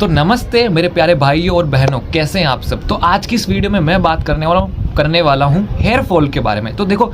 तो नमस्ते मेरे प्यारे भाइयों और बहनों, कैसे हैं आप सब। तो आज की इस वीडियो में मैं बात करने वाला हूँ हेयर फॉल के बारे में। तो देखो,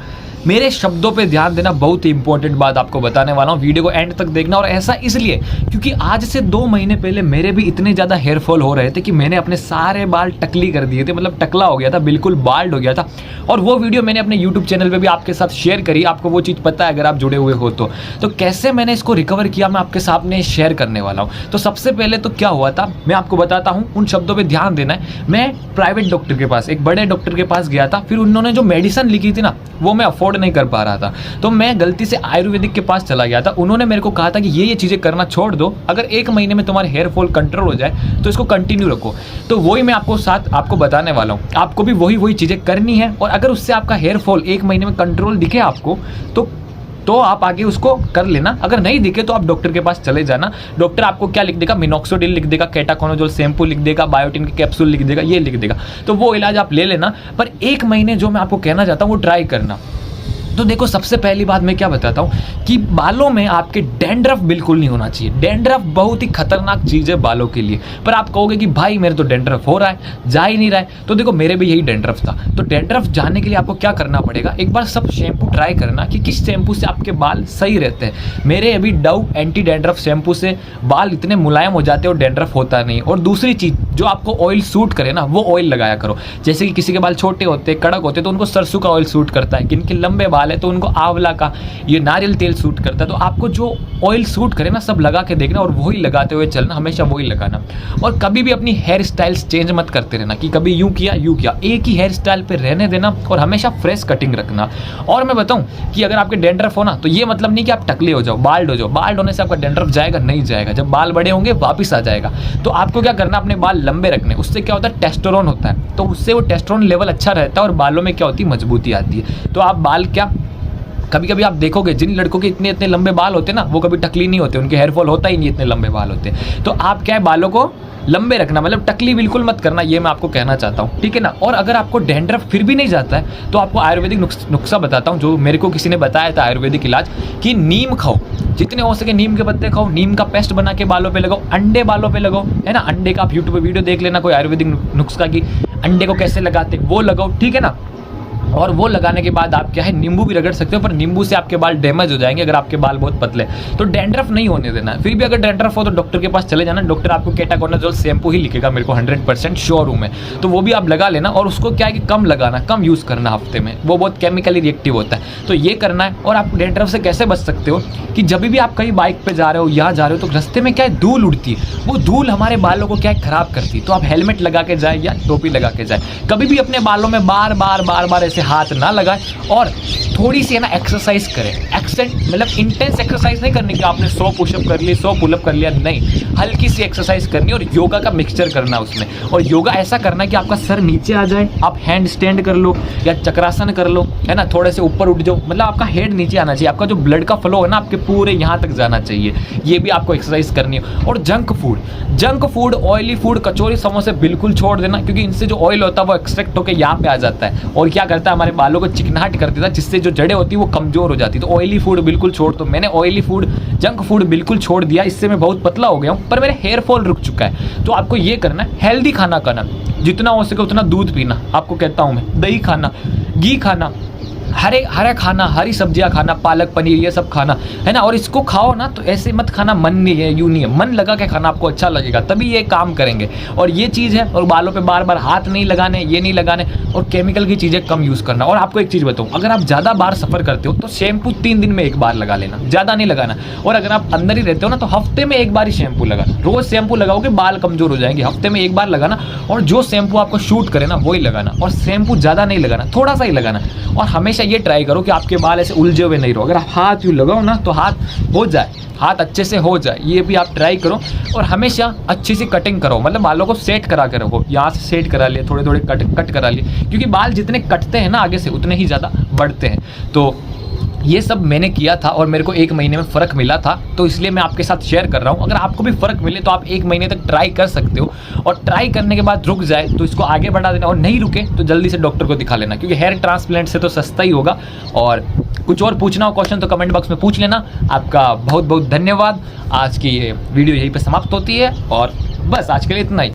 मेरे शब्दों पे ध्यान देना, बहुत ही इंपॉर्टेंट बात आपको बताने वाला हूँ। वीडियो को एंड तक देखना, और ऐसा इसलिए क्योंकि आज से 2 महीने पहले मेरे भी इतने ज़्यादा हेयर फॉल हो रहे थे कि मैंने अपने सारे बाल टकली कर दिए थे, मतलब टकला हो गया था, बिल्कुल बाल्ड हो गया था। और वो वीडियो मैंने अपने यूट्यूब चैनल पर भी आपके साथ शेयर करी, आपको वो चीज़ पता है अगर आप जुड़े हुए हो तो कैसे मैंने इसको रिकवर किया मैं आपके सामने शेयर करने वाला हूँ। तो सबसे पहले तो क्या हुआ था मैं आपको बताता हूँ, उन शब्दों पर ध्यान देना है। मैं प्राइवेट डॉक्टर के पास, एक बड़े डॉक्टर के पास गया था, फिर उन्होंने जो मेडिसिन लिखी थी ना वो मैं अफोर्ड नहीं कर पा रहा था, तो मैं गलती से आयुर्वेदिक के पास चला गया था। उन्होंने मेरे को कहा था कि ये चीज़ें करना छोड़ दो, अगर 1 महीने में तुम्हारे हेयर फॉल कंट्रोल हो जाए तो इसको कंटिन्यू रखो। तो वही मैं आपको बताने वाला हूँ। आपको भी वही चीज़ें करनी है, और अगर उससे आपका हेयर फॉल 1 महीने में कंट्रोल दिखे आपको तो आप आगे उसको कर लेना। अगर नहीं दिखे तो आप डॉक्टर के पास चले जाना। डॉक्टर आपको क्या लिख देगा, मिनॉक्सिडिल लिख देगा, केटाकोनाजोल शैम्पू लिख देगा, बायोटिन के कैप्सूल लिख देगा, ये लिख देगा। तो वो इलाज आप ले लेना, पर 1 महीने जो मैं आपको कहना चाहता हूँ वो ट्राई करना। तो देखो, सबसे पहली बात मैं क्या बताता हूँ कि बालों में आपके डैंड्रफ बिल्कुल नहीं होना चाहिए। डैंड्रफ बहुत ही खतरनाक चीज़ है बालों के लिए। पर आप कहोगे कि भाई मेरे तो डैंड्रफ हो रहा है, जा ही नहीं रहा है। तो देखो, मेरे भी यही डैंड्रफ था। तो डैंड्रफ जाने के लिए आपको क्या करना पड़ेगा, एक बार सब शैम्पू ट्राई करना कि किस शैम्पू से आपके बाल सही रहते हैं। मेरे अभी डव एंटी डैंड्रफ शैम्पू से बाल इतने मुलायम हो जाते हैं और डैंड्रफ होता नहीं। और दूसरी चीज़, जो आपको ऑयल सूट करे ना वो ऑयल लगाया करो। जैसे कि किसी के बाल छोटे होते, कड़क होते, तो उनको सरसों का ऑयल सूट करता है। किनके लंबे बाल है तो उनको आंवला का, ये नारियल तेल सूट करता है। तो आपको जो ऑयल सूट करे ना सब लगा के देखना, और वही लगाते हुए चलना, हमेशा वही लगाना। और कभी भी अपनी हेयर स्टाइल्स चेंज मत करते रहना कि कभी यूं किया, एक ही हेयर स्टाइल पे रहने देना, और हमेशा फ्रेश कटिंग रखना। और मैं बताऊं कि अगर आपके डैंड्रफ हो ना, तो ये मतलब नहीं कि आप टकले हो जाओ, बाल्ड हो जाओ। बाल्ड होने से आपका डैंड्रफ जाएगा नहीं जाएगा, जब बाल बड़े होंगे वापिस आ जाएगा। तो आपको क्या करना, अपने बाल लंबे रखने। उससे क्या होता है, टेस्टोस्टेरोन होता है, तो उससे वो टेस्टोस्टेरोन लेवल अच्छा रहता है, और बालों में क्या होती है, मजबूती आती है। तो आप बाल क्या, कभी कभी आप देखोगे जिन लड़कों के इतने लंबे बाल होते हैं ना, वो कभी टकली नहीं होते, उनके हेयर फॉल होता ही नहीं, इतने लंबे बाल होते हैं। तो आप क्या है, बालों को लंबे रखना, मतलब टकली बिल्कुल मत करना, ये मैं आपको कहना चाहता हूँ, ठीक है ना। और अगर आपको डैंड्रफ फिर भी नहीं जाता है तो आपको आयुर्वेदिक नुस्खा बताता हूँ, जो मेरे को किसी ने बताया था, आयुर्वेदिक इलाज, कि नीम खाओ, जितने हो सके नीम के पत्ते खाओ, नीम का पेस्ट बना के बालों पे लगाओ, अंडे बालों पे लगाओ, है ना। अंडे का आप यूट्यूब पे वीडियो देख लेना, कोई आयुर्वेदिक नुस्खा की, अंडे को कैसे लगाते वो लगाओ, ठीक है ना। और वो लगाने के बाद आप क्या है, नींबू भी रगड़ सकते हो, पर नींबू से आपके बाल डैमेज हो जाएंगे अगर आपके बाल बहुत पतले। तो डैंड्रफ नहीं होने देना है। फिर भी अगर डैंड्रफ हो तो डॉक्टर के पास चले जाना। डॉक्टर आपको केटाकोनाजोल शैम्पू ही लिखेगा, मेरे को 100% श्योर हूँ मैं। तो वो भी आप लगा लेना, और उसको क्या है कि कम लगाना, कम यूज़ करना हफ्ते में, वो बहुत केमिकली रिएक्टिव होता है। तो ये करना है। और आप डैंड्रफ से कैसे बच सकते हो कि जब भी आप कहीं बाइक पर जा रहे हो, यहाँ जा रहे हो, तो रास्ते में क्या है, धूल उड़ती है, वो धूल हमारे बालों को क्या है, खराब करती है। तो आप हेलमेट लगा के जाए या टोपी लगा के जाए। कभी भी अपने बालों में बार बार ऐसे हाथ ना लगाए, और थोड़ी सी है ना एक्सरसाइज करें। मतलब इंटेंस एक्सरसाइज नहीं करनी कि आपने 100 पुशअप कर लिए, 100 पुलअप कर लिया, नहीं, हल्की सी एक्सरसाइज करनी, और योगा का मिक्सचर करना उसमें। और योगा ऐसा करना कि आपका सर नीचे आ जाए, आप हैंड स्टैंड कर लो या चक्रासन कर लो, है ना, थोड़े से ऊपर उठ जाओ, मतलब आपका हेड नीचे आना चाहिए, आपका जो ब्लड का फ्लो है ना आपके पूरे यहाँ तक जाना चाहिए। ये भी आपको एक्सरसाइज करनी है। और जंक फूड, ऑयली फूड, कचौरी समोसे बिल्कुल छोड़ देना, क्योंकि इनसे जो ऑयल होता है वो एक्सट्रैक्ट होकर यहाँ पे आ जाता है, और क्या करता है, हमारे बालों को चिकनाहट कर देता है, जिससे जो जड़ें होती है वो कमजोर हो जाती है। तो ऑयली फूड बिल्कुल छोड़ दो। मैंने ऑयली फूड, जंक फूड बिल्कुल छोड़ दिया, इससे मैं बहुत पतला हो गया हूँ, पर मेरे हेयर फॉल रुक चुका है। तो आपको ये करना है, हेल्दी खाना खाना, जितना हो सके उतना दूध पीना, आपको कहता हूँ मैं, दही खाना, घी खाना, हरा खाना, हरी सब्जियां खाना, पालक पनीर ये सब खाना, है ना। और इसको खाओ ना तो ऐसे मत खाना, मन नहीं है, यूं नहीं है, मन लगा के खाना, आपको अच्छा लगेगा, तभी ये काम करेंगे। और ये चीज़ है। और बालों पे बार हाथ नहीं लगाने, ये नहीं लगाने, और केमिकल की चीज़ें कम यूज़ करना। और आपको एक चीज़ बताऊँ, अगर आप ज़्यादा बार सफ़र करते हो तो शैम्पू 3 दिन में 1 बार लगा लेना, ज़्यादा नहीं लगाना। और अगर आप अंदर ही रहते हो ना तो हफ्ते में 1 बार ही शैम्पू लगाना। रोज़ शैम्पू लगाओगे बाल कमजोर हो जाएंगे, हफ्ते में 1 बार लगाना, और जो शैम्पू आपको शूट करे ना वही लगाना। और शैम्पू ज़्यादा नहीं लगाना, थोड़ा सा ही लगाना। और हमेशा ये ट्राई करो कि आपके बाल ऐसे उलझे हुए नहीं रहो। अगर आप हाथ यूँ लगाओ ना तो हाथ हो जाए, हाथ अच्छे से हो जाए, ये भी आप ट्राई करो। और हमेशा अच्छी सी कटिंग करो, मतलब बालों को सेट करा के रखो, यहाँ से सेट करा लिए, थोड़े कट करा लिए, क्योंकि बाल जितने कटते हैं ना आगे से उतने ही ज़्यादा बढ़ते हैं। तो ये सब मैंने किया था और मेरे को 1 महीने में फ़र्क मिला था, तो इसलिए मैं आपके साथ शेयर कर रहा हूँ। अगर आपको भी फ़र्क मिले तो आप 1 महीने तक ट्राई कर सकते हो, और ट्राई करने के बाद रुक जाए तो इसको आगे बढ़ा देना, और नहीं रुके तो जल्दी से डॉक्टर को दिखा लेना, क्योंकि हेयर ट्रांसप्लांट से तो सस्ता ही होगा। और कुछ और पूछना हो क्वेश्चन तो कमेंट बॉक्स में पूछ लेना। आपका बहुत बहुत धन्यवाद। आज की ये वीडियो यहीं पर समाप्त होती है, और बस आज के लिए इतना ही।